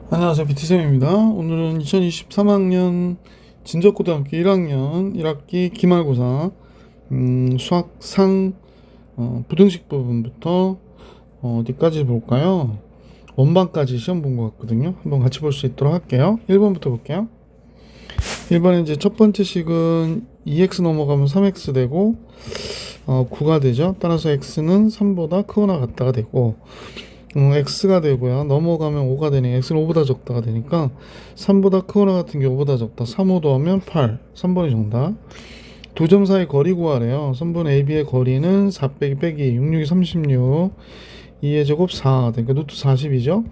안녕하세요. BT쌤입니다. 오늘은 2023학년 진적고등학교 1학년 1학기 기말고사 수학상 부등식 부분부터 어디까지 볼까요? 원반까지 시험 본 것 같거든요. 한번 같이 볼 수 있도록 할게요. 1번부터 볼게요. 1번에 이제 첫 번째 식은 2x 넘어가면 3x 되고 9가 되죠. 따라서 x는 3보다 크거나 같다가 되고 x가 되고요. 넘어가면 5가 되니 x는 5보다 적다가 되니까 3보다 크거나 같은 게 5보다 적다. 3, 5 더하면 8. 3번이 정답. 두 점 사이 거리 구하래요. 선분 AB의 거리는 4 빼기 6, 6이 36. 2의 제곱 4. 그러니까 루트 40이죠.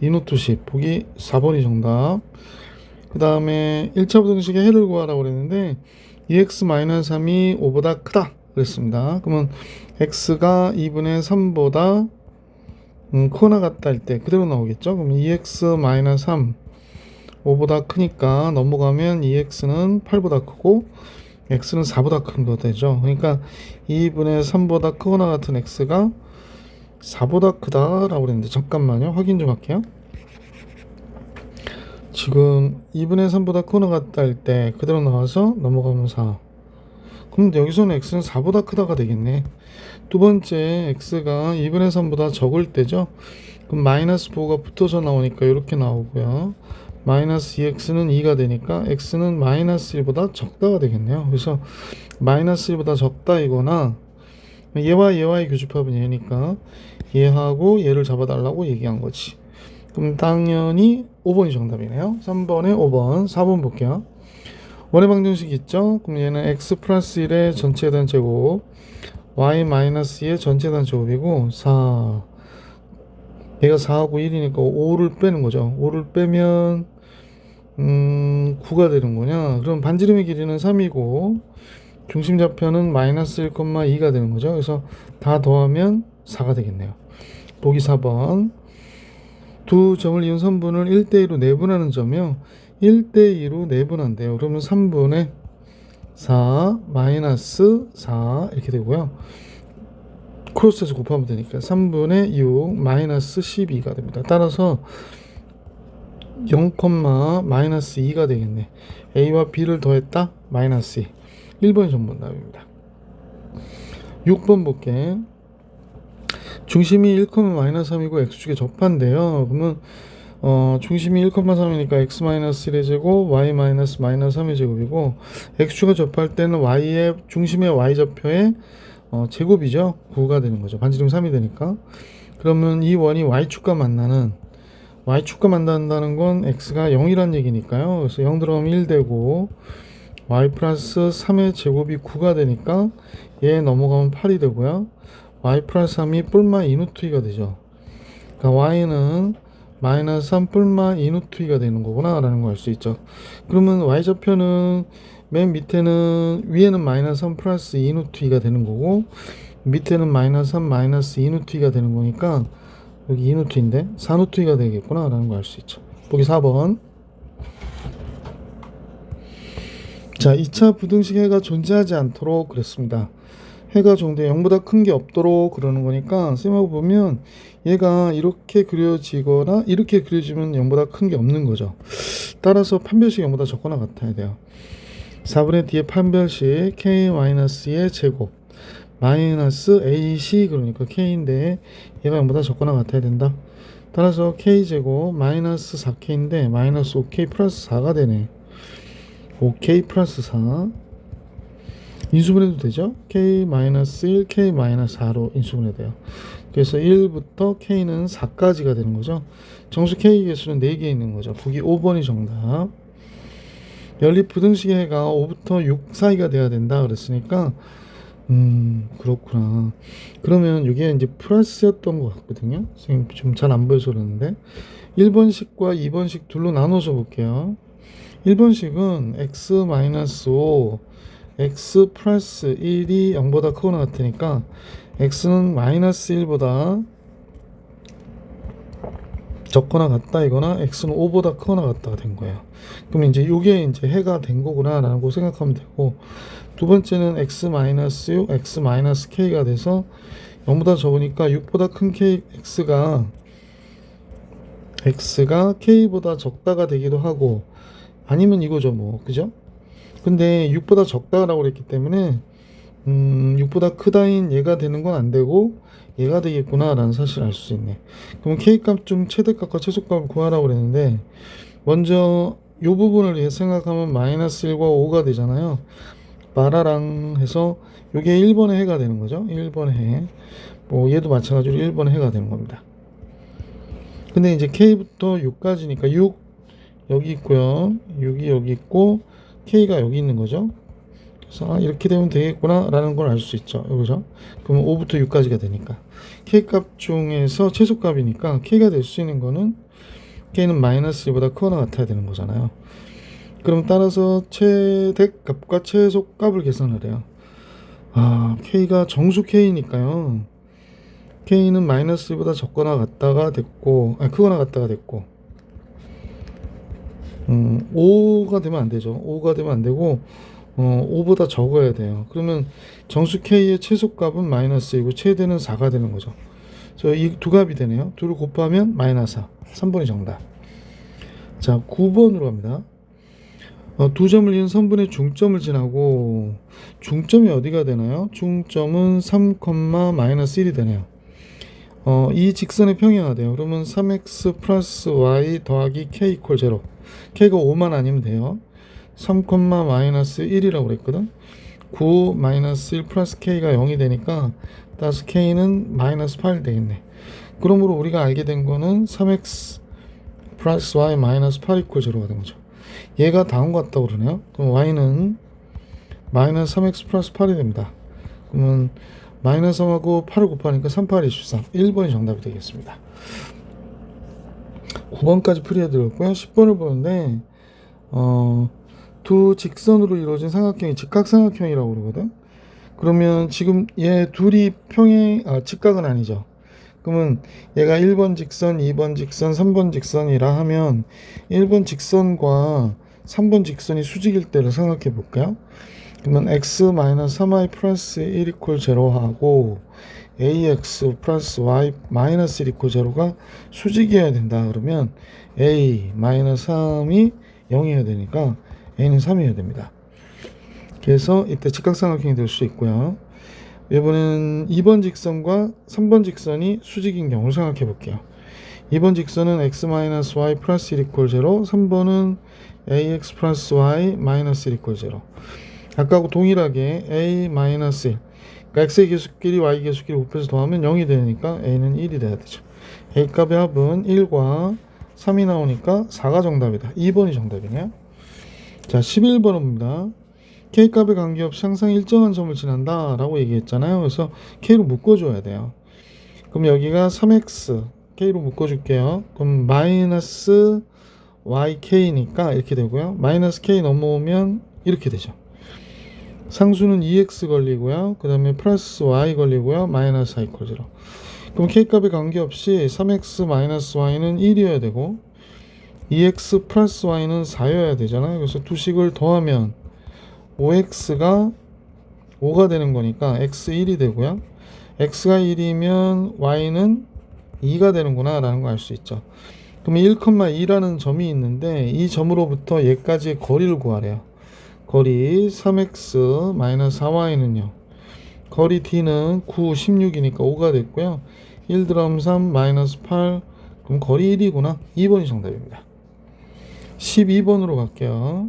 2 루트 10. 보기 4번이 정답. 그 다음에 1차 부등식의 해를 구하라고 그랬는데 2x-3이 5보다 크다 그랬습니다. 그러면 x가 2분의 3보다 크거나 같다 할 때 그대로 나오겠죠. 그럼 2x-3 5보다 크니까 넘어가면 2x는 8보다 크고 x는 4보다 큰 거 되죠. 그러니까 2분의 3보다 크거나 같은 x가 4보다 크다라고 그랬는데 잠깐만요. 확인 좀 할게요. 지금 2분의 3보다 크거나 같다 할 때 그대로 나와서 넘어가면 4. 그럼 여기서는 x는 4보다 크다가 되겠네. 두 번째 x가 2분의 3보다 적을 때죠. 그럼 마이너스 부호가 붙어서 나오니까 이렇게 나오고요. 마이너스 2x는 2가 되니까 x는 마이너스 1보다 적다가 되겠네요. 그래서 마이너스 1보다 적다 이거나 얘와 얘와의 교집합은 얘니까 얘하고 얘를 잡아달라고 얘기한 거지. 그럼 당연히 5번이 정답이네요. 3번에 5번, 4번 볼게요. 원의 방정식 있죠? 그럼 얘는 x 플러스 1의 전체 단 제곱 y 마이너스 2의 전체 단 제곱이고 4 얘가 4하고 1이니까 5를 빼는 거죠. 5를 빼면 9가 되는 거냐? 그럼 반지름의 길이는 3이고 중심 좌표는 마이너스 1,2가 되는 거죠. 그래서 다 더하면 4가 되겠네요. 보기 4번. 두 점을 이은 선분을 1대2로 내분하는 점이요. 1대2로 내분한대요. 그러면 3분의 4 마이너스 4 이렇게 되고요. 크로스해서 곱하면 되니까 3분의 6 마이너스 12가 됩니다. 따라서 0, 마이너스 2가 되겠네. A와 B를 더했다 마이너스 2. 1번이 정답입니다. 6번 볼게. 중심이 1,-3이고 x축에 접한대요. 그러면 중심이 1,3이니까 x-1의 제곱 y-3의 제곱이고 x축과 접할 때는 y의 중심의 y좌표의 제곱이죠. 9가 되는 거죠. 반지름 3이 되니까. 그러면 이 원이 y축과 만나는 y축과 만난다는 건 x가 0이란 얘기니까요. 그래서 0 들어가면 1 되고 y 플러스 3의 제곱이 9가 되니까 얘 넘어가면 8이 되고요. y 플러스 3이 뿔마 2루트 2가 되죠. 그러니까 y는 마이너스 3 뿔마 2루트 2가 되는 거구나 라는 걸 알 수 있죠. 그러면 y좌표는 맨 밑에는 위에는 마이너스 3 플러스 2루트 2가 되는 거고 밑에는 마이너스 3 마이너스 2루트 2가 되는 거니까 여기 2루트인데 4루트 2가 되겠구나 라는 걸 알 수 있죠. 보기 4번. 자, 2차 부등식 해가 존재하지 않도록 그랬습니다. 해가 종대 0보다 큰 게 없도록 그러는 거니까 쌤하고 보면 얘가 이렇게 그려지거나 이렇게 그려지면 0보다 큰 게 없는 거죠. 따라서 판별식 0보다 적거나 같아야 돼요. 4분의 D의 판별식 K-2의 제곱 마이너스 AC 그러니까 K인데 얘가 0보다 적거나 같아야 된다. 따라서 K제곱 마이너스 4K인데 마이너스 5K 플러스 4가 되네. 5K 플러스 4 인수분해도 되죠. K-1, K-4로 인수분해 돼요. 그래서 1부터 K는 4까지가 되는 거죠. 정수 K 개수는 4개 있는 거죠. 보기 5번이 정답. 연립 부등식의 해가 5부터 6 사이가 돼야 된다 그랬으니까 그렇구나. 그러면 이게 이제 플러스였던 것 같거든요. 선생님 좀 잘 안 보여서 그러는데 1번식과 2번식 둘로 나눠서 볼게요. 1번식은 x-5 x 플러스 1이 0보다 크거나 같으니까 x는 마이너스 1보다 적거나 같다 이거나 x는 5보다 크거나 같다가 된 거예요. 그럼 이제 이게 이제 해가 된 거구나 라고 생각하면 되고 두 번째는 x 마이너스 6 x 마이너스 k가 돼서 0보다 적으니까 6보다 큰 k x가 x가 k보다 적다가 되기도 하고 아니면 이거죠 뭐 그죠? 근데 6보다 적다라고 그랬기 때문에 6보다 크다인 얘가 되는 건 안 되고 얘가 되겠구나 라는 사실을 알 수 있네. 그럼 k값 중 최대값과 최소값을 구하라고 그랬는데 먼저 이 부분을 위해 생각하면 마이너스 1과 5가 되잖아요. 마라랑 해서 이게 1번의 해가 되는 거죠. 1번의 해. 뭐 얘도 마찬가지로 1번의 해가 되는 겁니다. 근데 이제 k부터 6까지니까 6 여기 있고요. 6이 여기 있고 k가 여기 있는 거죠. 그래서 이렇게 되면 되겠구나 라는 걸 알 수 있죠. 그죠? 그러면 5부터 6까지가 되니까 k값 중에서 최소값이니까 k가 될 수 있는 거는 k는 마이너스 1보다 크거나 같아야 되는 거잖아요. 그럼 따라서 최대값과 최소값을 계산을 해요. k가 정수 k니까요. k는 마이너스 1보다 적거나 같다가 됐고, 크거나 같다가 됐고, 5가 되면 안 되죠. 5가 되면 안 되고, 5보다 적어야 돼요. 그러면 정수 k의 최소값은 마이너스 1이고, 최대는 4가 되는 거죠. 그래서 이 두 값이 되네요. 둘을 곱하면 마이너스 4. 3번이 정답. 자, 9번으로 갑니다. 두 점을 이은 선분의 중점을 지나고 중점이 어디가 되나요? 중점은 3, 마이너스 1이 되네요. 이 직선의 평행하대요. 그러면 3x 플러스 y 더하기 k 이퀄 0. k가 5만 아니면 돼요. 3, 마이너스 1이라고 그랬거든. 9 마이너스 1 플러스 k가 0이 되니까 따라서 k는 마이너스 8이 되겠네. 그러므로 우리가 알게 된 거는 3x 플러스 y 마이너스 8 이퀄 0가 된 거죠. 얘가 다음과 같다고 그러네요. 그럼 y는 마이너스 3x 플러스 8이 됩니다. 그러면 마이너스 3하고 8을 곱하니까 3, 8, 23. 1번이 정답이 되겠습니다. 9번까지 풀이해드렸고요. 10번을 보는데 두 직선으로 이루어진 삼각형이 직각삼각형이라고 그러거든. 그러면 지금 얘 둘이 직각은 아니죠. 그러면 얘가 1번 직선, 2번 직선, 3번 직선이라 하면 1번 직선과 3번 직선이 수직일 때를 생각해 볼까요? 그러면 x-3y 플러스 1 이퀄 0하고 ax 플러스 y 마이너스 1 이퀄 0가 수직이어야 된다. 그러면 a-3이 0이어야 되니까 a는 3이어야 됩니다. 그래서 이때 직각삼각형이 될 수 있고요. 이번엔 2번 직선과 3번 직선이 수직인 경우를 생각해 볼게요. 2번 직선은 x-y 플러스 1 이퀄 0, 3번은 ax 플러스 y 마이너스 1 이퀄 0. 아까하고 동일하게 a 마이너스 1, 그러니까 x의 계수끼리 y 계수끼리 곱해서 더하면 0이 되니까 a는 1이 돼야 되죠. a 값의 합은 1과 3이 나오니까 4가 정답이다. 2번이 정답이네요. 자, 11번입니다. k값에 관계없이 항상 일정한 점을 지난다 라고 얘기했잖아요. 그래서 k로 묶어줘야 돼요. 그럼 여기가 3x k로 묶어줄게요. 그럼 마이너스yk니까 이렇게 되고요. 마이너스 k 넘어오면 이렇게 되죠. 상수는 2x 걸리고요. 그 다음에 플러스 y 걸리고요. 마이너스 y 이퀄 0. 그럼 k값에 관계없이 3x 마이너스 y는 1이어야 되고 2x 플러스 y는 4여야 되잖아요. 그래서 두 식을 더하면 5x가 5가 되는 거니까 x 1이 되고요. x가 1이면 y는 2가 되는구나 라는 걸 알 수 있죠. 그럼 1,2라는 점이 있는데 이 점으로부터 얘까지의 거리를 구하래요. 거리 3x-4y는요. 거리 d는 9, 16이니까 5가 됐고요. 1 드럼 3 마이너스 8. 그럼 거리 1이구나. 2번이 정답입니다. 12번으로 갈게요.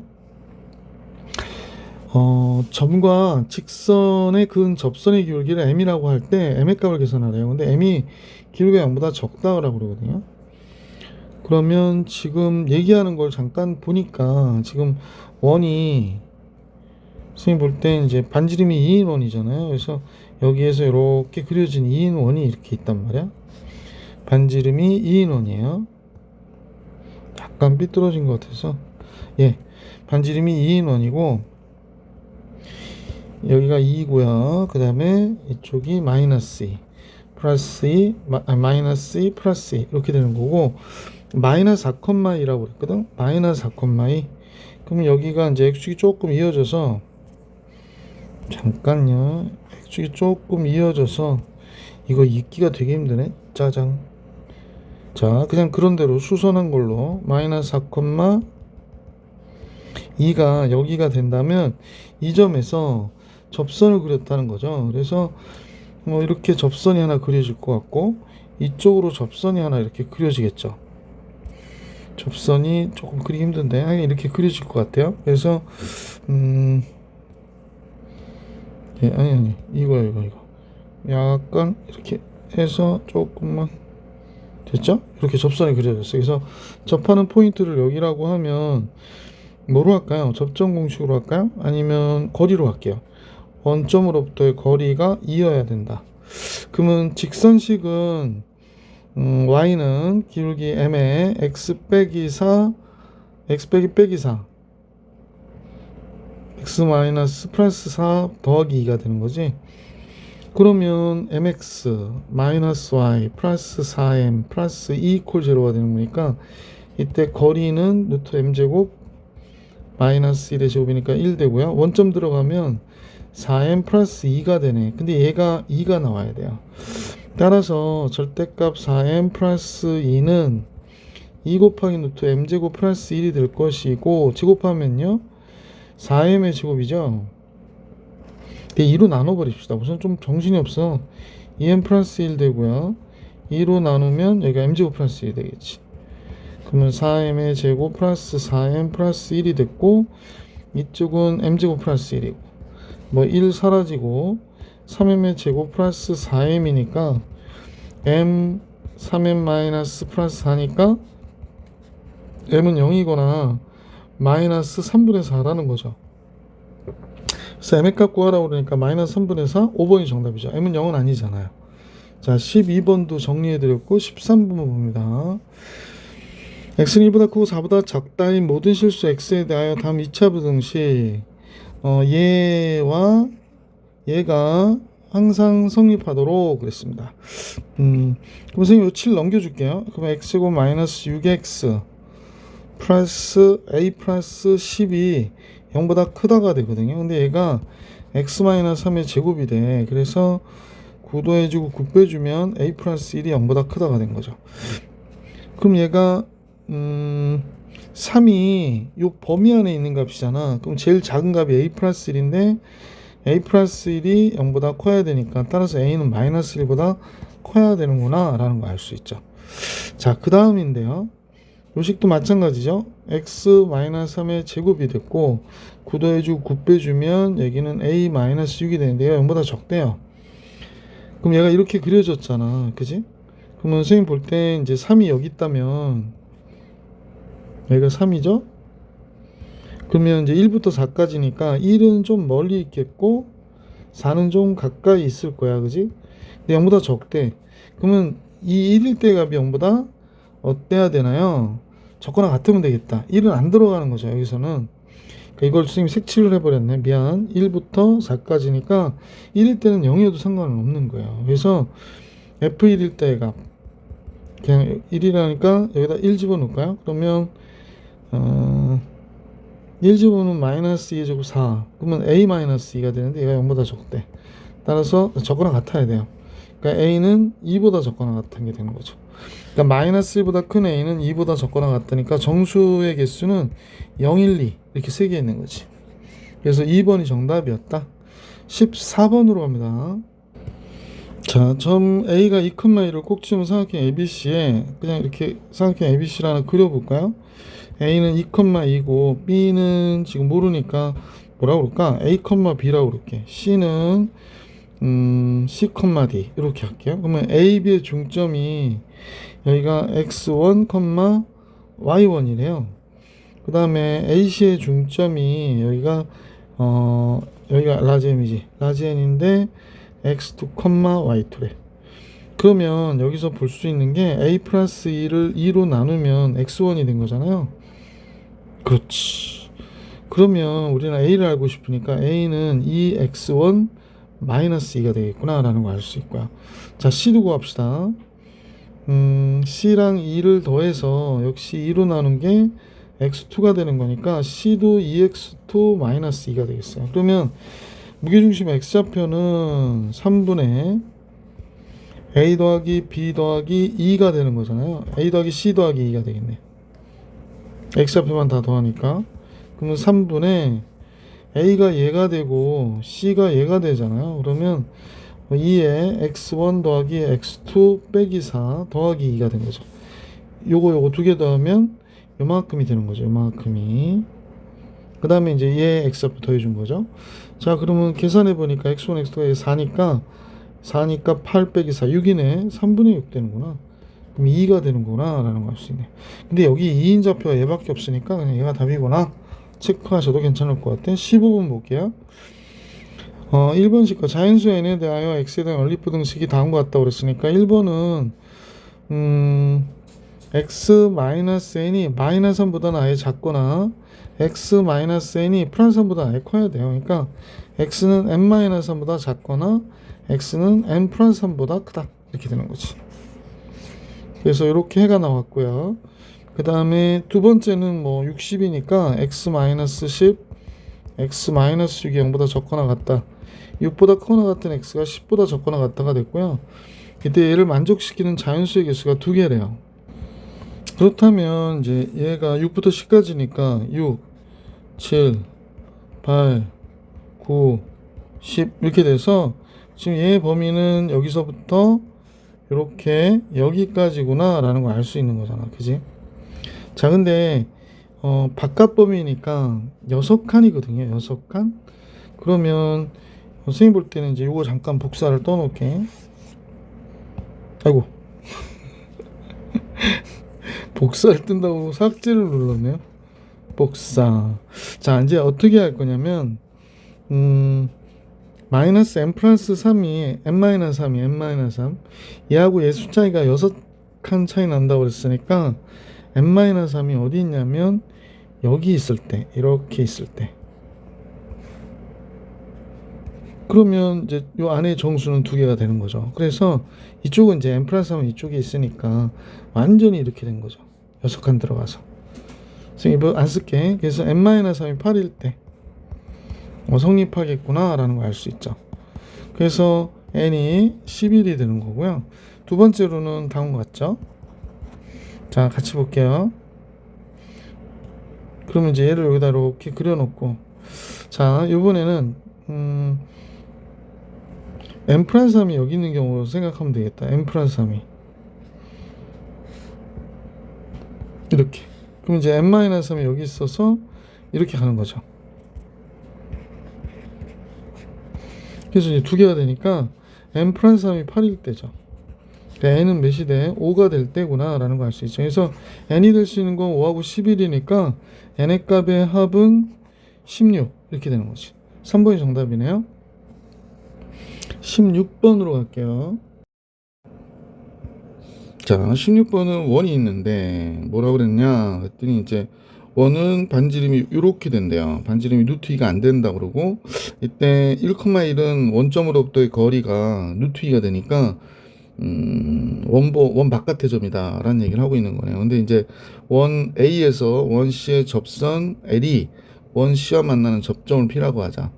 점과 직선의 그은 접선의 기울기를 m이라고 할 때 m의 값을 계산하래요. 근데 m이 기울기가 0보다 적다라고 그러거든요. 그러면 지금 얘기하는 걸 잠깐 보니까 지금 원이 선생님 볼 때 이제 반지름이 2인 원이잖아요. 그래서 여기에서 이렇게 그려진 2인 원이 이렇게 있단 말이야. 반지름이 2인 원이에요. 약간 삐뚤어진 것 같아서 반지름이 2인 원이고 여기가 2고요. 그 다음에 이쪽이 마이너스 2 플러스 2 마이너스 2 플러스 2 이렇게 되는 거고 마이너스 4,2라고 그랬거든. 마이너스 4,2. 그럼 여기가 이제 x축이 조금 이어져서 잠깐요. x축이 조금 이어져서 이거 읽기가 되게 힘드네. 짜장. 자, 그냥 그런 대로 수선한 걸로 마이너스 4,2가 여기가 된다면 이 점에서 접선을 그렸다는 거죠. 그래서 뭐 이렇게 접선이 하나 그려질 것 같고 이쪽으로 접선이 하나 이렇게 그려지겠죠. 접선이 조금 그리기 힘든데 하여간 이렇게 그려질 것 같아요. 그래서 예, 아니 이거 약간 이렇게 해서 조금만 됐죠? 이렇게 접선이 그려졌어요. 그래서 접하는 포인트를 여기라고 하면 뭐로 할까요? 접점 공식으로 할까요? 아니면 거리로 할게요. 원점으로부터의 거리가 2여야 된다. 그러면 직선식은 y는 기울기 m에 x 빼기 4 x 빼기 4 x 마이너스 플러스 4 더하기 2가 되는 거지. 그러면 mx 마이너스 y 플러스 4m 플러스 2 이퀄 0가 되는 거니까 이때 거리는 루트 m제곱 마이너스 1의 제곱이니까 1 되고요. 원점 들어가면 4m 플러스 2가 되네. 근데 얘가 2가 나와야 돼요. 따라서 절대값 4m 플러스 2는 2 곱하기 루트 m제곱 플러스 1이 될 것이고 제곱하면요 4m의 제곱이죠. 2로 나눠버립시다. 우선 좀 정신이 없어. 2m 플러스 1 되고요. 2로 나누면 여기가 m제곱 플러스 1이 되겠지. 그러면 4m의 제곱 플러스 4m 플러스 1이 됐고 이쪽은 m제곱 플러스 1이고 뭐 1 사라지고 3m의 제곱 플러스 4m이니까 m 3m 마이너스 플러스 4니까 m은 0이거나 마이너스 3분의 4라는 거죠. 그래서 m의 값 구하라고 그러니까 마이너스 3분의 4 5번이 정답이죠. m은 0은 아니잖아요. 자 12번도 정리해드렸고 13번 봅니다. x는 1보다 크고 4보다 작다인 모든 실수 x에 대하여 다음 2차 부등식 얘와 얘가 항상 성립하도록 그랬습니다. 그럼 선생님 7 넘겨줄게요. 그럼 x제곱 마이너스 6x 플러스 a 플러스 10이 0보다 크다가 되거든요. 근데 얘가 x 마이너스 3의 제곱이 돼. 그래서 9도 해주고 9 빼주면 a 플러스 1이 0보다 크다가 된 거죠. 그럼 얘가 3이 요 범위 안에 있는 값이잖아. 그럼 제일 작은 값이 a 플러스 1인데 a 플러스 1이 0보다 커야 되니까 따라서 a는 마이너스 1보다 커야 되는구나 라는 거 알 수 있죠. 자, 그 다음인데요. 요식도 마찬가지죠. x 마이너스 3의 제곱이 됐고 9 더해주고 9 빼주면 여기는 a 마이너스 6이 되는데요. 0보다 적대요. 그럼 얘가 이렇게 그려졌잖아. 그지? 그러면 선생님 볼 때 이제 3이 여기 있다면 여기가 3이죠? 그러면 이제 1부터 4까지니까 1은 좀 멀리 있겠고 4는 좀 가까이 있을 거야. 그지? 근데 0보다 적대. 그러면 이 1일 때 값이 0보다 어때야 되나요? 적거나 같으면 되겠다. 1은 안 들어가는 거죠. 여기서는. 그러니까 이걸 선생님이 색칠을 해버렸네. 미안. 1부터 4까지니까 1일 때는 0이어도 상관은 없는 거예요. 그래서 F1일 때의 값 그냥 1이라니까 여기다 1 집어넣을까요? 그러면 1 집어넣으면 마이너스 2의 제곱 4 그러면 a 마이너스 2가 되는데 얘가 0보다 적대. 따라서 적거나 같아야 돼요. 그러니까 a는 2보다 적거나 같은 게 되는 거죠. 그러니까 마이너스 1보다 큰 a는 2보다 적거나 같으니까 정수의 개수는 0, 1, 2 이렇게 3개 있는 거지. 그래서 2번이 정답이었다. 14번으로 갑니다. 자, 점 A가 2,1을 꼭 집은 삼각형 ABC에 그냥 이렇게 삼각형 ABC를 하나 그려볼까요? A는 2,2고 B는 지금 모르니까 뭐라고 그럴까? A, B라고 그럴게. C는 C, D 이렇게 할게요. 그러면 A, B의 중점이 여기가 X1, Y1이래요. 그 다음에 AC의 중점이 여기가 라지 M이지. 라지 N인데 x2, y2래. 그러면 여기서 볼 수 있는 게 a 플러스 2를 2로 나누면 x1이 된 거잖아요. 그렇지. 그러면 우리는 a를 알고 싶으니까 a는 2x1 마이너스 2가 되겠구나 라는 거 알 수 있고요. 자, c 두고 합시다. c랑 2를 더해서 역시 2로 나눈 게 x2가 되는 거니까 c도 2x2 마이너스 2가 되겠어요. 그러면 무게중심 x좌표는 3분의 A 더하기 B 더하기 2가 되는 거잖아요. A 더하기 C 더하기 2가 되겠네. X 앞에만 다 더하니까. 그러면 3분의 A가 얘가 되고 C가 얘가 되잖아요. 그러면 2에 x1 더하기 x2 빼기 4 더하기 2가 된 거죠. 요거 두 개 더하면 요만큼이 되는 거죠. 요만큼이. 그 다음에 이제 얘 x앞에 더해준 거죠. 자, 그러면 계산해 보니까 x1, x2가 4니까 8 빼기 4, 6이네. 3분의 6 되는구나. 그럼 2가 되는구나 라는 걸 알 수 있네. 근데 여기 2인 좌표가 얘밖에 없으니까 그냥 얘가 답이구나 체크하셔도 괜찮을 것 같아. 15번 볼게요. 1번식 자연수 n에 대하여 x에 대한 연립부등식이 다음과 같다고 그랬으니까 1번은 x-n이 마이너스 3보다는 아예 작거나 x-n이 플러스 3보다 아예 커야 돼요. 그러니까 x는 n-3보다 작거나 x는 n 플러스 3보다 크다 이렇게 되는 거지. 그래서 이렇게 해가 나왔고요. 그 다음에 두 번째는 뭐 60이니까 x-10 x-6이 0보다 적거나 같다. 6보다 크거나 같은 x가 10보다 적거나 같다가 됐고요. 이때 얘를 만족시키는 자연수의 개수가 두 개래요. 그렇다면 이제 얘가 6부터 10까지니까 6, 7, 8, 9, 10 이렇게 돼서 지금 얘의 범위는 여기서부터 이렇게 여기까지구나 라는 걸 알 수 있는 거잖아. 그지? 자, 근데 바깥 범위니까 6칸이거든요. 6칸. 그러면 선생님 볼 때는 이제 요거 잠깐 복사를 떠놓을게. 아이고. 복사를 뜬다고 삭제를 눌렀네요. 복사. 자, 이제 어떻게 할 거냐면 마이너스 n 플러스 3이 n-3 얘하고 얘 숫자가 6칸 차이 난다고 그랬으니까 n-3이 어디 있냐면 여기 있을 때, 이렇게 있을 때. 그러면 이제 요 안에 정수는 두 개가 되는 거죠. 그래서 이쪽은 이제 n 플러스 3은 이쪽에 있으니까 완전히 이렇게 된 거죠. 6칸 들어가서. 선생님 이거 안 쓸게. 그래서 n-3이 8일 때 성립하겠구나 라는 걸 알 수 있죠. 그래서 n이 11이 되는 거고요. 두 번째로는 다음과 같죠. 자, 같이 볼게요. 그러면 이제 얘를 여기다 이렇게 그려놓고, 자, 이번에는 n 플러스 3이 여기 있는 경우로 생각하면 되겠다. n 플러스 3이 이렇게. 그럼 이제 n-3이 여기 있어서 이렇게 가는 거죠. 그래서 이제 두 개가 되니까 n 플러스 3이 8일 때죠. 그러니까 n은 몇이 돼? 5가 될 때구나 라는 걸 알 수 있죠. 그래서 n이 될 수 있는 건 5하고 11이니까 n의 값의 합은 16 이렇게 되는 거지. 3번이 정답이네요. 16번으로 갈게요. 자, 16번은 원이 있는데 뭐라 그랬냐 그랬더니 이제 원은 반지름이 이렇게 된대요. 반지름이 루트 2가 안 된다 그러고, 이때 1,1은 원점으로부터의 거리가 루트 2가 되니까 원 바깥의 점이다 라는 얘기를 하고 있는 거네요. 근데 이제 원 A에서 원 C의 접선 L이 원 C와 만나는 접점을 P라고 하자.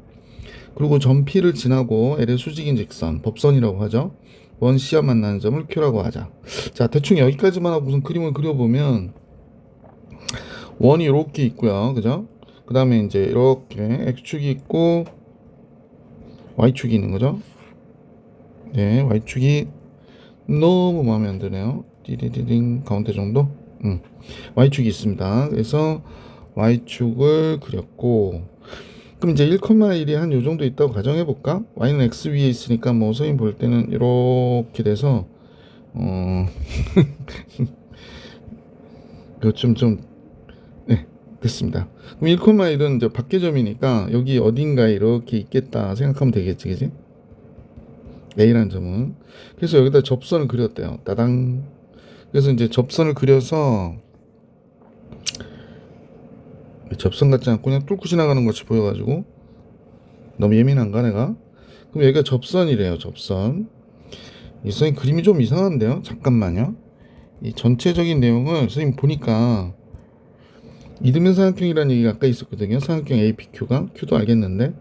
그리고 점 P를 지나고 L의 수직인 직선, 법선이라고 하죠. 원 C와 만나는 점을 Q라고 하자. 자, 대충 여기까지만 하고 무슨 그림을 그려보면 원이 이렇게 있고요. 그죠? 그 다음에 이제 이렇게 X축이 있고 Y축이 있는 거죠. 네, Y축이 너무 마음에 안 드네요. 띠디디딩 가운데 정도? Y축이 있습니다. 그래서 Y축을 그렸고, 그럼 이제 1,1이 한 요 정도 있다고 가정해 볼까? Y는 X 위에 있으니까 뭐 선생님 볼 때는 이렇게 돼서 네, 됐습니다. 그럼 1,1은 이제 밖의 점이니까 여기 어딘가에 이렇게 있겠다 생각하면 되겠지, 그지? A라는 점은. 그래서 여기다 접선을 그렸대요. 따당. 그래서 이제 접선을 그려서 접선 같지 않고 그냥 뚫고 지나가는 것이 보여가지고 너무 예민한가 내가? 그럼 여기가 접선이래요. 접선. 이 선생님 그림이 좀 이상한데요? 잠깐만요. 이 전체적인 내용을 선생님 보니까 이등변 삼각형이라는 얘기가 아까 있었거든요. 삼각형 A, B, Q가. Q도 알겠는데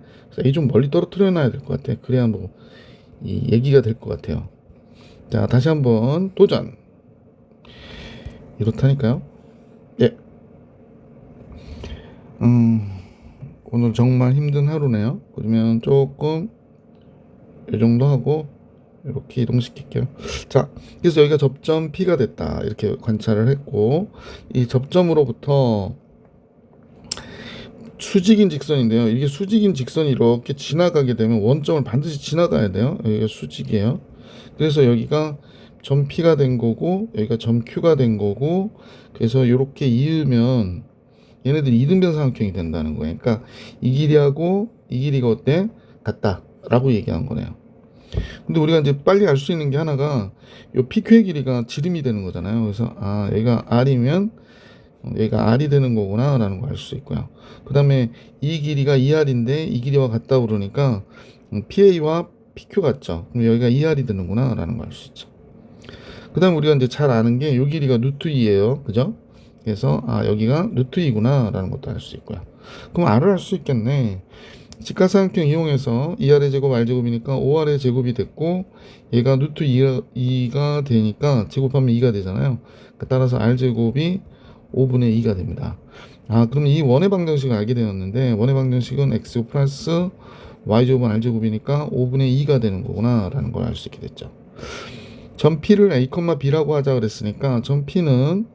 A 좀 멀리 떨어뜨려 놔야 될 것 같아. 그래야 뭐 이 얘기가 될 것 같아요. 자, 다시 한번 도전. 이렇다니까요. 예. 오늘 정말 힘든 하루네요. 그러면 조금 이 정도 하고 이렇게 이동시킬게요. 자, 그래서 여기가 접점 P가 됐다. 이렇게 관찰을 했고, 이 접점으로부터 수직인 직선인데요. 이게 수직인 직선이 이렇게 지나가게 되면 원점을 반드시 지나가야 돼요. 여기가 수직이에요. 그래서 여기가 점 P가 된 거고, 여기가 점 Q가 된 거고, 그래서 이렇게 이으면 얘네들이 이등변 삼각형이 된다는 거예요. 그러니까 이 길이하고 이 길이가 어때? 같다라고 얘기한 거네요. 근데 우리가 이제 빨리 알 수 있는 게 하나가 요 PQ의 길이가 지름이 되는 거잖아요. 그래서 얘가 R이면 얘가 R이 되는 거구나 라는 걸 알 수 있고요. 그 다음에 이 길이가 2R인데 이 길이와 같다 그러니까 PA와 PQ 같죠. 그럼 여기가 2R이 되는구나 라는 걸 알 수 있죠. 그 다음에 우리가 이제 잘 아는 게 요 길이가 루트 2예요. 그죠? 그래서 여기가 루트 2구나 라는 것도 알 수 있고요. 그럼 R을 알 수 있겠네. 직각삼각형 이용해서 2R의 제곱 R제곱이니까 5R의 제곱이 됐고 얘가 루트 2가 되니까 제곱하면 2가 되잖아요. 따라서 R제곱이 5분의 2가 됩니다. 그럼 이 원의 방정식을 알게 되었는데 원의 방정식은 X 플러스 Y제곱은 R제곱이니까 5분의 2가 되는 거구나 라는 걸 알 수 있게 됐죠. 점 P를 A, B라고 하자 그랬으니까 점 P는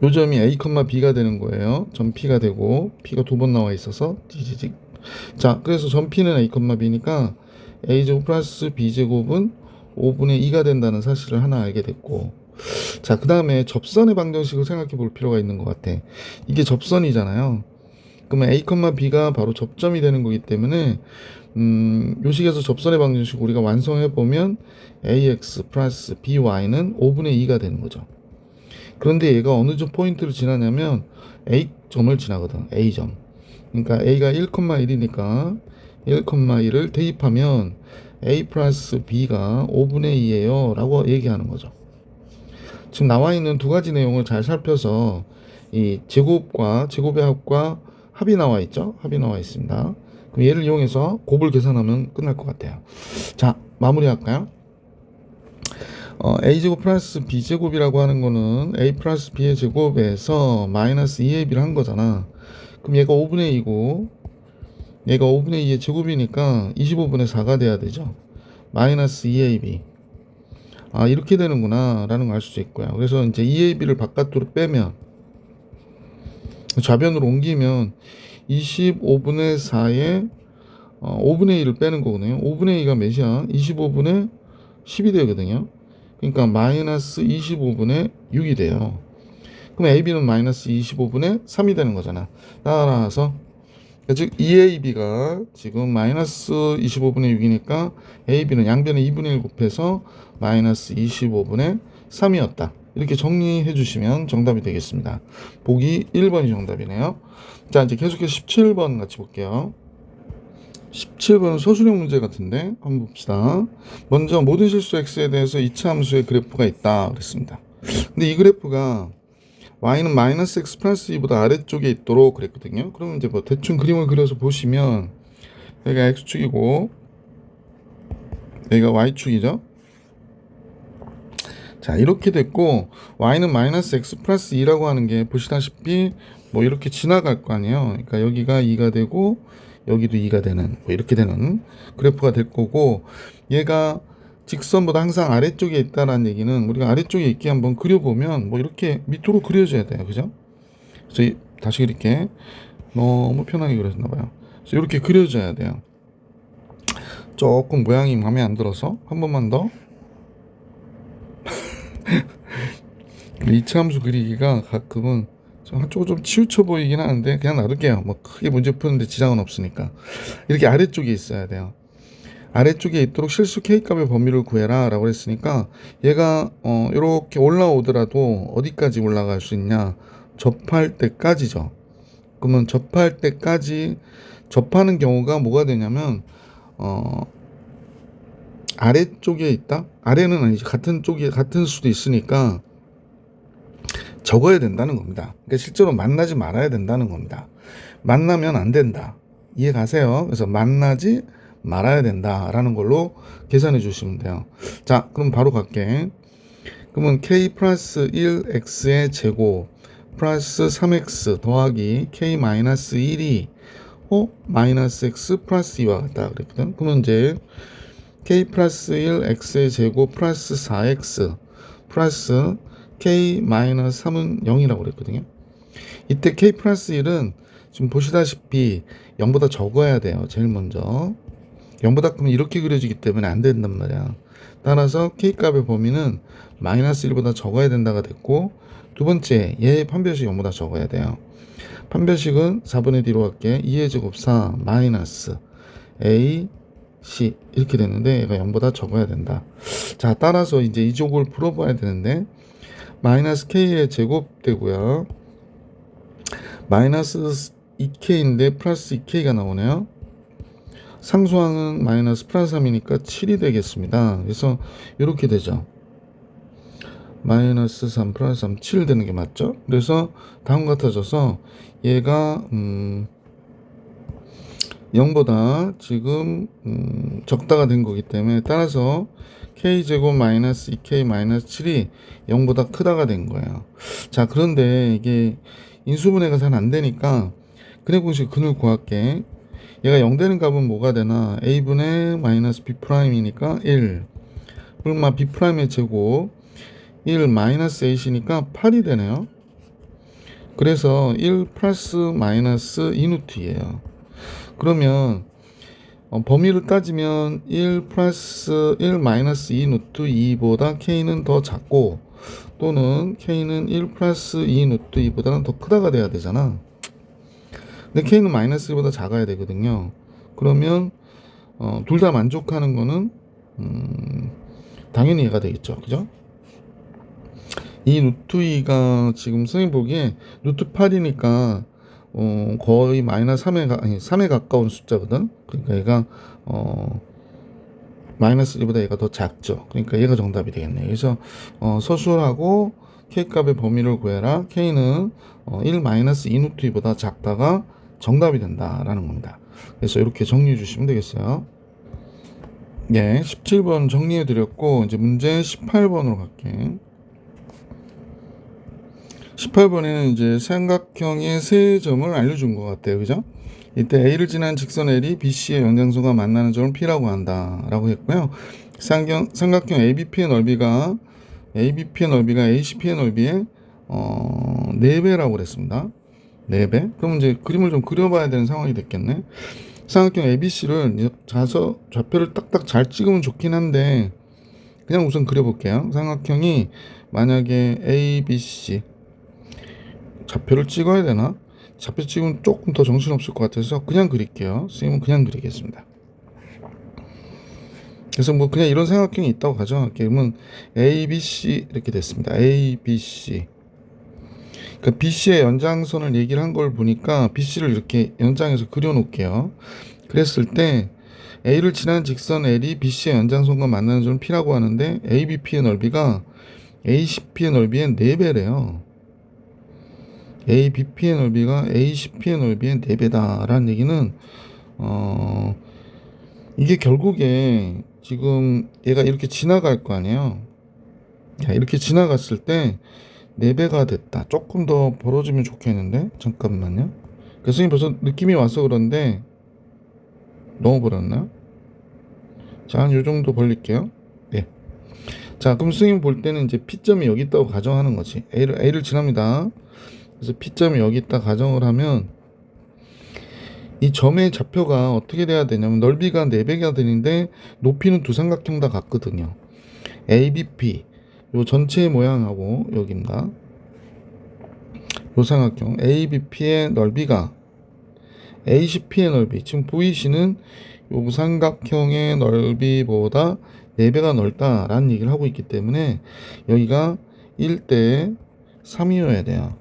요 점이 A, B가 되는 거예요. 점 P가 되고 P가 두 번 나와 있어서 찌지직. 자, 그래서 점 P는 A, B니까 A제곱 플러스 B제곱은 5분의 2가 된다는 사실을 하나 알게 됐고, 자, 그 다음에 접선의 방정식을 생각해 볼 필요가 있는 것 같아. 이게 접선이잖아요. 그러면 A, B가 바로 접점이 되는 거기 때문에 요 식에서 접선의 방정식 우리가 완성해 보면 AX 플러스 BY는 5분의 2가 되는 거죠. 그런데 얘가 어느 점 포인트를 지나냐면 A점을 지나거든. A점. 그러니까 A가 1,1이니까 1,1을 대입하면 A 플러스 B가 5분의 2예요 라고 얘기하는 거죠. 지금 나와 있는 두 가지 내용을 잘 살펴서 이 제곱과 제곱의 합과 합이 나와 있죠. 합이 나와 있습니다. 그럼 얘를 이용해서 곱을 계산하면 끝날 것 같아요. 자, 마무리할까요? A제곱 플러스 B제곱이라고 하는 거는 A 플러스 B의 제곱에서 마이너스 2AB를 한 거잖아. 그럼 얘가 5분의 2고 얘가 5분의 2의 제곱이니까 25분의 4가 돼야 되죠. 마이너스 2AB. 이렇게 되는구나 라는 걸 알 수 있고요. 그래서 이제 2AB를 바깥으로 빼면 좌변으로 옮기면 25분의 4에 5분의 2를 빼는 거거든요. 5분의 2가 몇이야? 25분의 10이 되거든요. 그러니까 마이너스 25분의 6이 돼요. 그럼 AB는 마이너스 25분의 3이 되는 거잖아. 따라서 즉 2AB가 지금 마이너스 25분의 6이니까 AB는 양변에 2분의 1 곱해서 마이너스 25분의 3이었다. 이렇게 정리해 주시면 정답이 되겠습니다. 보기 1번이 정답이네요. 자, 이제 계속해서 17번 같이 볼게요. 17번은 서술형 문제 같은데 한번 봅시다. 먼저 모든 실수 x에 대해서 이차 함수의 그래프가 있다 그랬습니다. 근데 이 그래프가 y는 마이너스 x 플러스 2보다 아래쪽에 있도록 그랬거든요. 그러면 이제 뭐 대충 그림을 그려서 보시면 여기가 x축이고 여기가 y축이죠. 자, 이렇게 됐고 y는 마이너스 x 플러스 2라고 하는 게 보시다시피 뭐 이렇게 지나갈 거 아니에요. 그러니까 여기가 2가 되고 여기도 2가 되는 뭐 이렇게 되는 그래프가 될 거고, 얘가 직선보다 항상 아래쪽에 있다라는 얘기는 우리가 아래쪽에 있게 한번 그려보면 뭐 이렇게 밑으로 그려줘야 돼요. 그죠? 그래서 다시 이렇게 너무 편하게 그렸나 봐요. 그래서 이렇게 그려줘야 돼요. 조금 모양이 마음에 안 들어서 한 번만 더. 이차 함수 그리기가 가끔은 한쪽으로 좀 치우쳐 보이긴 하는데 그냥 놔둘게요. 뭐 크게 문제 푸는데 지장은 없으니까. 이렇게 아래쪽에 있어야 돼요. 아래쪽에 있도록 실수 K값의 범위를 구해라 라고 했으니까 얘가 이렇게 올라오더라도 어디까지 올라갈 수 있냐, 접할 때까지죠. 그러면 접할 때까지 접하는 경우가 뭐가 되냐면 아래쪽에 있다? 아래는 아니지, 같은 쪽이 같은 수도 있으니까 적어야 된다는 겁니다. 그러니까 실제로 만나지 말아야 된다는 겁니다. 만나면 안 된다. 이해 가세요? 그래서 만나지 말아야 된다라는 걸로 계산해 주시면 돼요. 자, 그럼 바로 갈게. 그러면 k 플러스 1x의 제곱 플러스 3x 더하기 k 마이너스 1이 마이너스 x 플러스 2와 같다 그랬거든. 그러면 이제 k 플러스 1 x의 제곱 플러스 4x 플러스 k 마이너스 3은 0이라고 그랬거든요. 이때 k 플러스 1은 지금 보시다시피 0보다 적어야 돼요. 제일 먼저 0보다 크면 이렇게 그려지기 때문에 안 된단 말이야. 따라서 k값의 범위는 마이너스 1보다 적어야 된다가 됐고, 두 번째 얘의 판별식 0보다 적어야 돼요. 판별식은 4분의 D로 할게. 2의 제곱 4 마이너스 A C 이렇게 되는데 얘가 0보다 적어야 된다. 자, 따라서 이제 이 족을 풀어봐야 되는데 마이너스 K의 제곱 되고요. 마이너스 2K인데 플러스 2K가 나오네요. 상수항은 마이너스 플러스 3이니까 7이 되겠습니다. 그래서 이렇게 되죠. 마이너스 3 플러스 3 7 되는 게 맞죠? 그래서 다음 같아져서 얘가 0보다 지금 적다가 된 거기 때문에 따라서 k제곱 마이너스 2k 마이너스 7이 0보다 크다가 된 거예요. 자, 그런데 이게 인수분해가 잘 안 되니까 근해 공식 근을 구할게. 얘가 0 되는 값은 뭐가 되나? a분의 마이너스 b'이니까 1 그럼 b'의 제곱 1 마이너스 a시니까 8이 되네요. 그래서 1 플러스 마이너스 2루트예요. 그러면 범위를 따지면 1 플러스 1 마이너스 2루트 2보다 k는 더 작고 또는 k는 1 플러스 2루트 2보다는 더 크다가 돼야 되잖아. 근데 k는 마이너스 1보다 작아야 되거든요. 그러면 둘 다 만족하는 거는 당연히 얘가 되겠죠. 그죠? 이 루트 2가 지금 선생님 보기에 루트 8이니까 거의 마이너스 3에 가까운 숫자거든. 그러니까 얘가 마이너스 1보다 얘가 더 작죠. 그러니까 얘가 정답이 되겠네. 그래서 서술하고 k값의 범위를 구해라. k는 1 마이너스 2 루트 2보다 작다가 정답이 된다라는 겁니다. 그래서 이렇게 정리해 주시면 되겠어요. 예, 17번 정리해 드렸고 이제 문제 18번으로 갈게. 18번에는 이제 삼각형의 세 점을 알려준 것 같아요. 그죠? 이때 A를 지난 직선 L이 BC의 연장선과 만나는 점을 P라고 한다. 라고 했고요. 삼각형 ABP의 넓이가 ACP의 넓이의 4배라고 그랬습니다. 4배? 그럼 이제 그림을 좀 그려봐야 되는 상황이 됐겠네. 삼각형 ABC를 좌표를 딱딱 잘 찍으면 좋긴 한데 그냥 우선 그려볼게요. 삼각형이 만약에 ABC 좌표를 찍어야 되나? 좌표 찍으면 조금 더 정신없을 것 같아서 그냥 그릴게요. 선생님은 그냥 그리겠습니다. 그래서 뭐 그냥 이런 삼각형이 있다고 가정할게요. 그러면 ABC 이렇게 됐습니다. ABC. 그러니까 BC의 연장선을 얘기를 한 걸 보니까 BC를 이렇게 연장해서 그려놓을게요. 그랬을 때 A를 지나는 직선 L이 BC의 연장선과 만나는 점을 P라고 하는데 ABP의 넓이가 ACP의 넓이의 4배래요. ABP의 넓이가 ACP의 넓이의 4배다 라는 얘기는 이게 결국에 지금 얘가 이렇게 지나갈 거 아니에요. 이렇게 지나갔을 때 4배가 됐다. 조금 더 벌어지면 좋겠는데 잠깐만요. 교수님 벌써 느낌이 와서 그런데 너무 벌었나요? 자, 한 요 정도 벌릴게요. 네. 자, 그럼 선생님 볼 때는 이제 P점이 여기 있다고 가정하는 거지. A를 지납니다. 그래서 P점이 여기 있다 가정을 하면 이 점의 좌표가 어떻게 돼야 되냐면 넓이가 4배가 되는데 높이는 두 삼각형 다 같거든요. ABP 요 전체의 모양하고 여기입니다. 요 삼각형 ABP의 넓이가 ACP의 넓이 지금 보이시는 요 삼각형의 넓이보다 4배가 넓다라는 얘기를 하고 있기 때문에 여기가 1대 3이어야 돼요.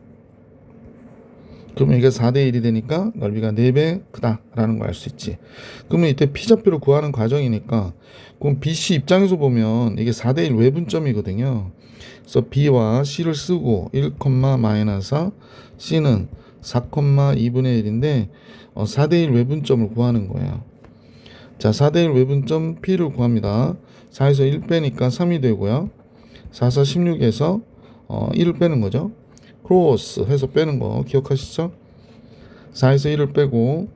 그러면 이게 4대 1이 되니까 넓이가 4배 크다라는 걸 알 수 있지. 그러면 이때 P좌표를 구하는 과정이니까 그럼 BC 입장에서 보면 이게 4대 1 외분점이거든요. 그래서 B와 C를 쓰고 1, 마이너스 4, C는 4, 2분의 1인데 4대 1 외분점을 구하는 거예요. 자, 4대1 외분점 P를 구합니다. 4에서 1 빼니까 3이 되고요. 4, 4, 16에서 1을 빼는 거죠. 크로스 해서 빼는 거 기억하시죠? 4에서 1을 빼고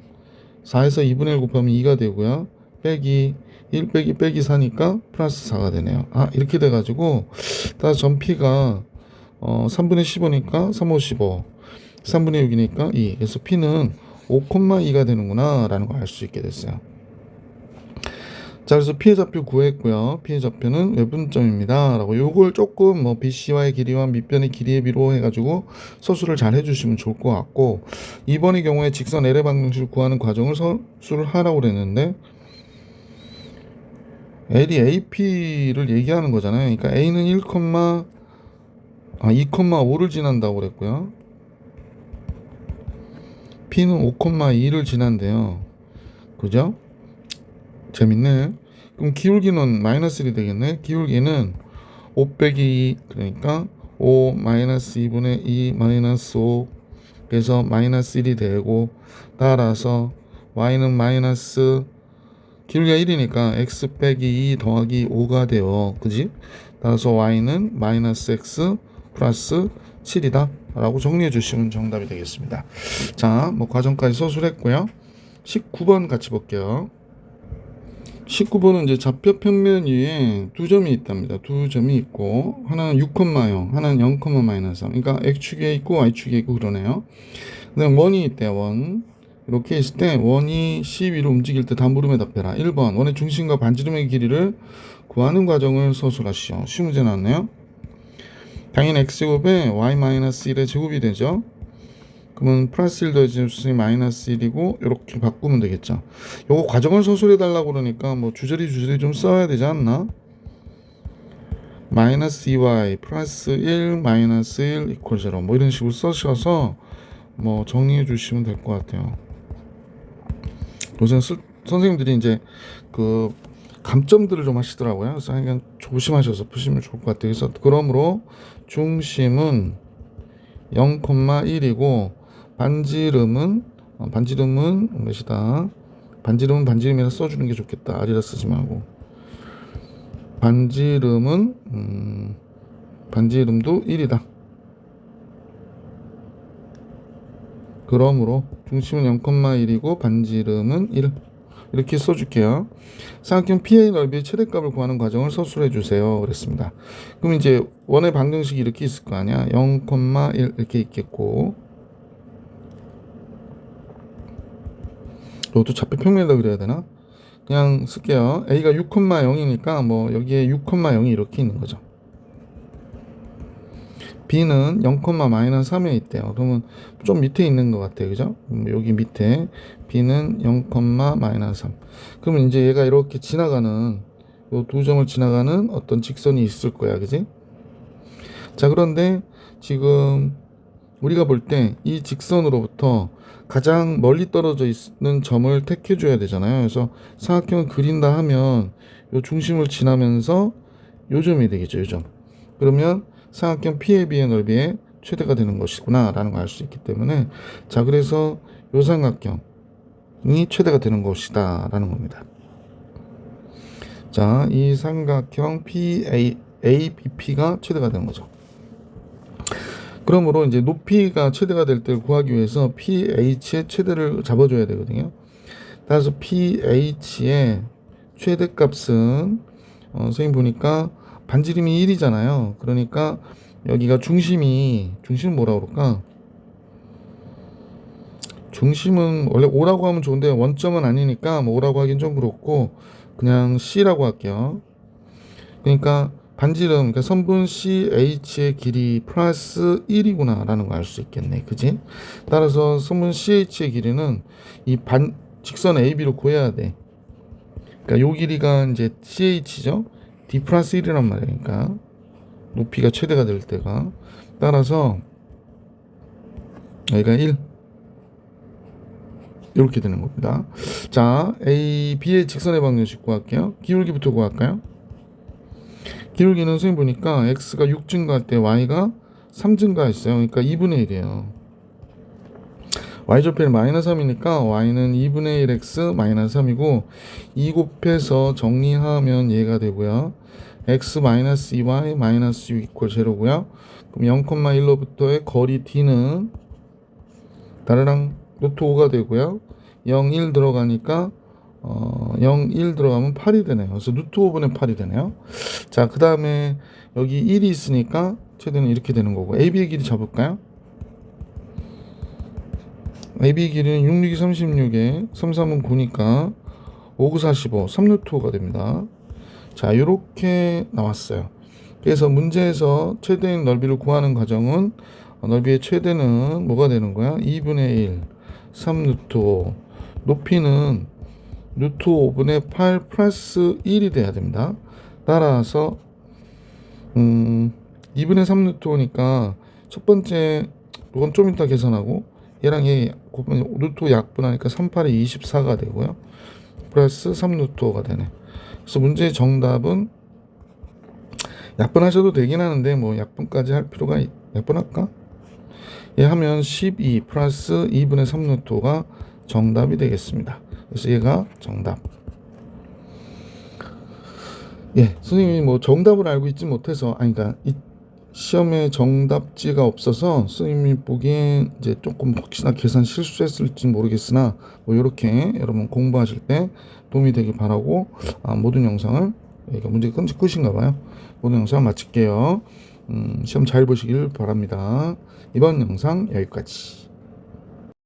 4에서 2분의 1 곱하면 2가 되고요. 빼기 1 빼기 4니까 플러스 4가 되네요. 이렇게 돼가지고 따라서 전 P가 3분의 15니까 3, 5, 15 3분의 6이니까 2. 그래서 P는 5,2가 되는구나 라는 걸 알 수 있게 됐어요. 자, 그래서 P의 좌표 구했고요. P의 좌표는 외분점입니다 라고 요걸 조금 뭐 BC와의 길이와 밑변의 길이의 비로 해가지고 서술을 잘 해주시면 좋을 것 같고, 2번의 경우에 직선 L의 방정식을 구하는 과정을 서술을 하라고 그랬는데 L이 AP를 얘기하는 거잖아요. 그러니까 A는 2,5를 지난다고 그랬고요. P는 5,2를 지난대요. 그죠? 재밌네. 그럼 기울기는 마이너스 1이 되겠네. 기울기는 5 빼기 2, 그러니까 5 마이너스 2분의 2 마이너스 5, 그래서 마이너스 1이 되고, 따라서 y는 마이너스, 기울기가 1이니까 x 빼기 2 더하기 5가 돼요. 그지? 따라서 y는 마이너스 x 플러스 7이다 라고 정리해 주시면 정답이 되겠습니다. 자, 뭐 과정까지 서술했고요. 19번 같이 볼게요. 19번은 이제 좌표 평면 위에 두 점이 있답니다. 두 점이 있고, 하나는 6,0, 하나는 0, 마이너스 3. 그러니까 x축에 있고 y축에 있고 그러네요. 그다음 원이 있대요. 원. 이렇게 있을 때 원이 C 위로 움직일 때 다음 물음에 답해라. 1번 원의 중심과 반지름의 길이를 구하는 과정을 서술하시오. 쉬운 문제 나왔네요. 당연히 x제곱에 y-1의 제곱이 되죠. 그러면 플러스 1 더해주면 마이너스 1이고 이렇게 바꾸면 되겠죠. 요거 과정을 서술해 달라고 그러니까 뭐 주저리 좀 써야 되지 않나? 마이너스 2y 플러스 1 마이너스 1 이퀄 0 뭐 이런 식으로 써셔서 뭐 정리해 주시면 될 것 같아요. 요새 선생님들이 이제 그 감점들을 좀 하시더라고요. 그래서 그냥 조심하셔서 푸시면 좋을 것 같아요. 그래서 그러므로 중심은 0,1이고 반지름은 몇이다? 반지름은 반지름이라 써주는 게 좋겠다. R이라 쓰지 말고. 반지름도 1이다. 그러므로 중심은 0,1이고 반지름은 1. 이렇게 써줄게요. 삼각형 PA 넓이의 최대값을 구하는 과정을 서술해 주세요. 그랬습니다. 그럼 이제 원의 방정식이 이렇게 있을 거 아니야. 0,1 이렇게 있겠고, 이것도 좌표 평면에다 그려야 되나? 그냥 쓸게요. A가 6,0이니까 뭐 여기에 6,0이 이렇게 있는 거죠. B는 0,-3에 있대요. 그러면 좀 밑에 있는 것 같아요. 그죠? 여기 밑에 B는 0,-3. 그러면 이제 얘가 이렇게 지나가는, 요 두 점을 지나가는 어떤 직선이 있을 거야. 그지? 자, 그런데 지금 우리가 볼 때 이 직선으로부터 가장 멀리 떨어져 있는 점을 택해 줘야 되잖아요. 그래서 삼각형을 그린다 하면 요 중심을 지나면서 요 점이 되겠죠. 요 점. 그러면 삼각형 PAB의 넓이의 최대가 되는 것이구나 라는 걸 알 수 있기 때문에, 자, 그래서 요 삼각형이 최대가 되는 것이다 라는 겁니다. 자, 이 삼각형 ABP가 최대가 되는 거죠. 그러므로 이제 높이가 최대가 될 때를 구하기 위해서 PH의 최대를 잡아줘야 되거든요. 따라서 PH의 최대값은 선생님 보니까 반지름이 1이잖아요. 그러니까 여기가 중심은 뭐라 그럴까? 중심은 원래 5라고 하면 좋은데 원점은 아니니까 뭐 5라고 하긴 좀 그렇고 그냥 C라고 할게요. 그러니까 반지름, 그러니까 선분 CH의 길이 플러스 1이구나 라는 걸 알 수 있겠네. 그지? 따라서 선분 CH의 길이는 이 직선 AB로 구해야 돼. 그러니까 요 길이가 이제 CH죠. D 플러스 1이란 말이야. 그러니까 높이가 최대가 될 때가, 따라서 여기가 1 이렇게 되는 겁니다. 자, A, B의 직선의 방정식 구할게요. 기울기부터 구할까요? 기울기는 선생님 보니까 X가 6 증가할 때 Y가 3 증가했어요. 그러니까 2분의 1이에요. y좌표는 마이너스 3이니까 y는 2분의 1x 마이너스 3이고 2 곱해서 정리하면 얘가 되고요. x 마이너스 2y 마이너스 6 이퀄 제로고요. 그럼 0,1로부터의 거리 d는 다르랑 루트 5가 되고요. 0, 1 들어가니까 0, 1 들어가면 8이 되네요. 그래서 루트 5분의 8이 되네요. 자, 그 다음에 여기 1이 있으니까 최대는 이렇게 되는 거고 AB의 길이 잡을까요? AB 길이는 6, 6이 36에 3, 3은 9니까 5, 9, 45, 3루트 5가 됩니다. 자, 이렇게 나왔어요. 그래서 문제에서 최대인 넓이를 구하는 과정은 넓이의 최대는 뭐가 되는 거야? 2분의 1, 3루트 5. 높이는 루트 5분의 8 플러스 1이 돼야 됩니다. 따라서 2분의 3루트 5니까 첫 번째 이건 좀 이따 계산하고 얘랑 얘 곱하면 루트 5 약분하니까 3, 8에 24가 되고요. 플러스 3루트 5가 되네. 그래서 문제의 정답은 약분하셔도 되긴 하는데 뭐 약분까지 할 필요가 약분할까? 얘 하면 12 플러스 2분의 3루트 5가 정답이 되겠습니다. 그래서 얘가 정답. 예, 선생님이 뭐 정답을 알고 있지 못해서 그러니까 이 시험에 정답지가 없어서 선생님이 보기엔 이제 조금 혹시나 계산 실수했을지 모르겠으나 뭐 이렇게 여러분 공부하실 때 도움이 되길 바라고 모든 영상을 그러니까 문제 끝인가 봐요. 모든 영상 마칠게요. 시험 잘 보시길 바랍니다. 이번 영상 여기까지.